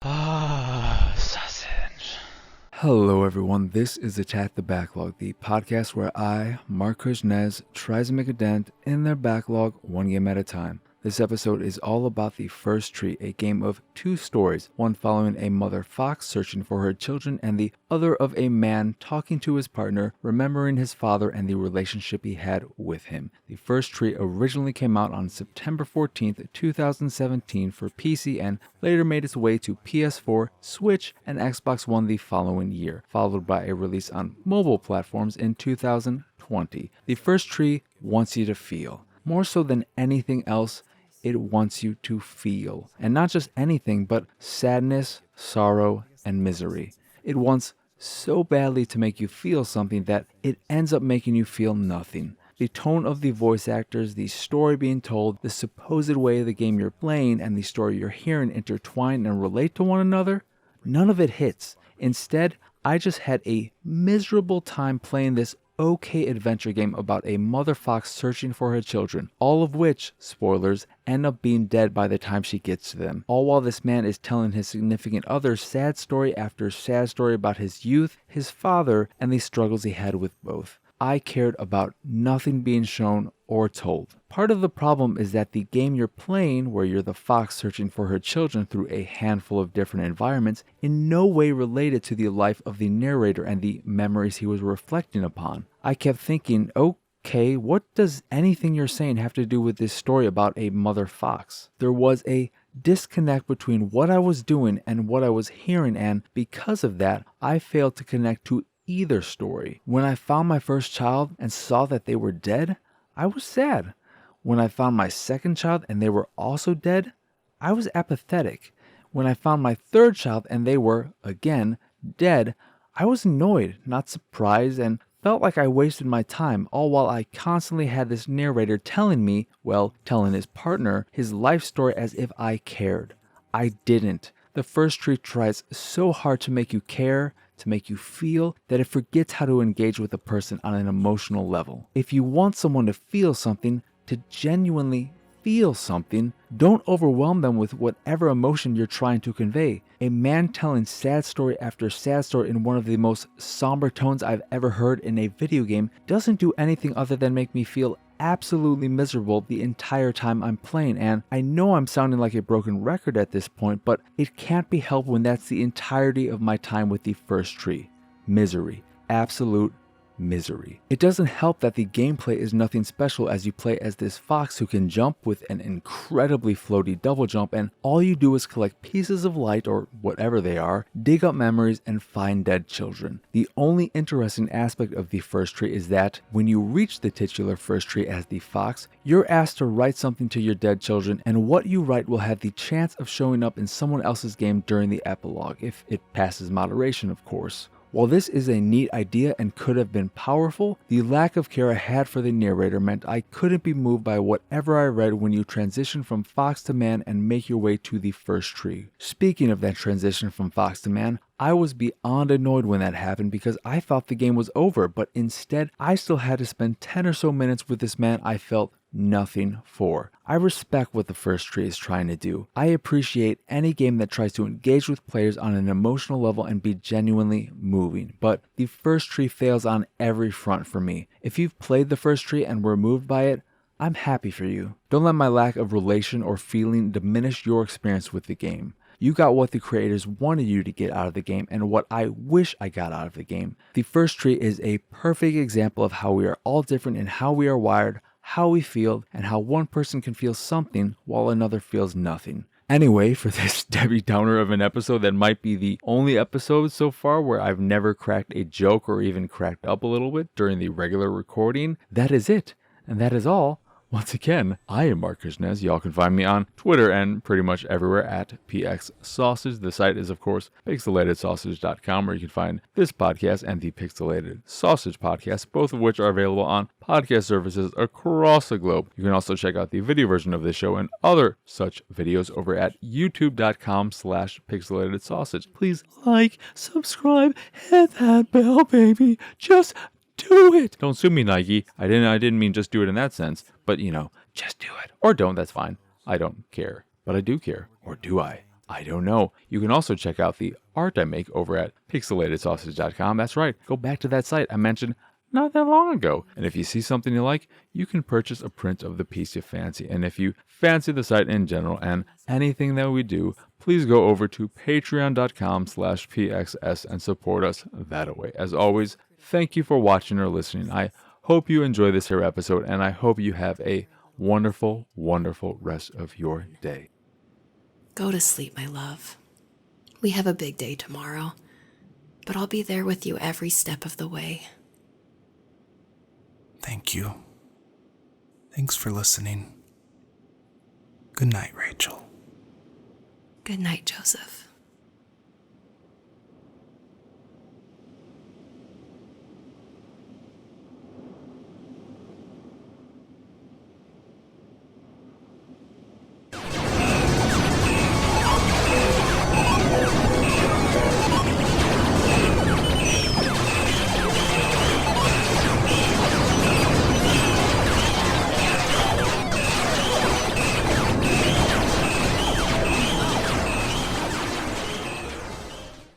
Sausage. Hello everyone, this is Attack the Backlog, the podcast where I, Marc, tries to make a dent in their backlog one game at a time. This episode is all about The First Tree, a game of two stories, one following a mother fox searching for her children and the other of a man talking to his partner, remembering his father and the relationship he had with him. The First Tree originally came out on September 14th, 2017 for PC and later made its way to PS4, Switch, and Xbox One the following year, followed by a release on mobile platforms in 2020. The First Tree wants you to feel. More so than anything else, it wants you to feel. And not just anything, but sadness, sorrow, and misery. It wants so badly to make you feel something that it ends up making you feel nothing. The tone of the voice actors, the story being told, the supposed way the game you're playing and the story you're hearing intertwine and relate to one another, none of it hits. Instead, I just had a miserable time playing this okay adventure game about a mother fox searching for her children, all of which, spoilers, end up being dead by the time she gets to them. All while this man is telling his significant other sad story after sad story about his youth, his father, and the struggles he had with both. I cared about nothing being shown or told. Part of the problem is that the game you're playing, where you're the fox searching for her children through a handful of different environments, in no way related to the life of the narrator and the memories he was reflecting upon. I kept thinking, okay, what does anything you're saying have to do with this story about a mother fox? There was a disconnect between what I was doing and what I was hearing, and because of that, I failed to connect to either story. When I found my first child and saw that they were dead, I was sad. When I found my second child and they were also dead, I was apathetic. When I found my third child and they were, again, dead, I was annoyed, not surprised, and felt like I wasted my time, all while I constantly had this narrator telling me, telling his partner, his life story as if I cared. I didn't. The First Tree tries so hard to make you care, to make you feel, that it forgets how to engage with a person on an emotional level. If you want someone to feel something, to genuinely feel something, don't overwhelm them with whatever emotion you're trying to convey. A man telling sad story after sad story in one of the most somber tones I've ever heard in a video game doesn't do anything other than make me feel absolutely miserable the entire time I'm playing, and I know I'm sounding like a broken record at this point, but it can't be helped when that's the entirety of my time with The First Tree. Misery. Absolute misery. It doesn't help that the gameplay is nothing special as you play as this fox who can jump with an incredibly floaty double jump, and all you do is collect pieces of light or whatever they are, dig up memories, and find dead children. The only interesting aspect of The First Tree is that when you reach the titular First Tree as the fox, you're asked to write something to your dead children, and what you write will have the chance of showing up in someone else's game during the epilogue, if it passes moderation, of course. While this is a neat idea and could have been powerful, the lack of care I had for the narrator meant I couldn't be moved by whatever I read when you transition from fox to man and make your way to the First Tree. Speaking of that transition from fox to man, I was beyond annoyed when that happened because I thought the game was over, but instead I still had to spend 10 or so minutes with this man I felt nothing for. I respect what The First Tree is trying to do. I appreciate any game that tries to engage with players on an emotional level and be genuinely moving, but The First Tree fails on every front for me. If you've played The First Tree and were moved by it, I'm happy for you. Don't let my lack of relation or feeling diminish your experience with the game. You got what the creators wanted you to get out of the game and what I wish I got out of the game. The First Tree is a perfect example of how we are all different in how we are wired, how we feel, and how one person can feel something while another feels nothing. Anyway, for this Debbie Downer of an episode that might be the only episode so far where I've never cracked a joke or even cracked up a little bit during the regular recording, that is it. And that is all. Once again, I am Marc. Y'all can find me on Twitter and pretty much everywhere at PXSausage. The site is, of course, pixelatedsausage.com, where you can find this podcast and the Pixelated Sausage podcast, both of which are available on podcast services across the globe. You can also check out the video version of this show and other such videos over at youtube.com/pixelatedsausage. Please like, subscribe, hit that bell, baby. Just do it. Don't sue me, Nike. I didn't mean just do it in that sense, but just do it. Or don't, that's fine. I don't care. But I do care. Or do I? I don't know. You can also check out the art I make over at pixelatedsausage.com. That's right. Go back to that site I mentioned not that long ago. And if you see something you like, you can purchase a print of the piece you fancy. And if you fancy the site in general and anything that we do, please go over to patreon.com/pxs and support us that way. As always, thank you for watching or listening. I hope you enjoy this here episode, and I hope you have a wonderful, wonderful rest of your day. Go to sleep, my love. We have a big day tomorrow, but I'll be there with you every step of the way. Thank you. Thanks for listening. Good night, Rachel. Good night, Joseph.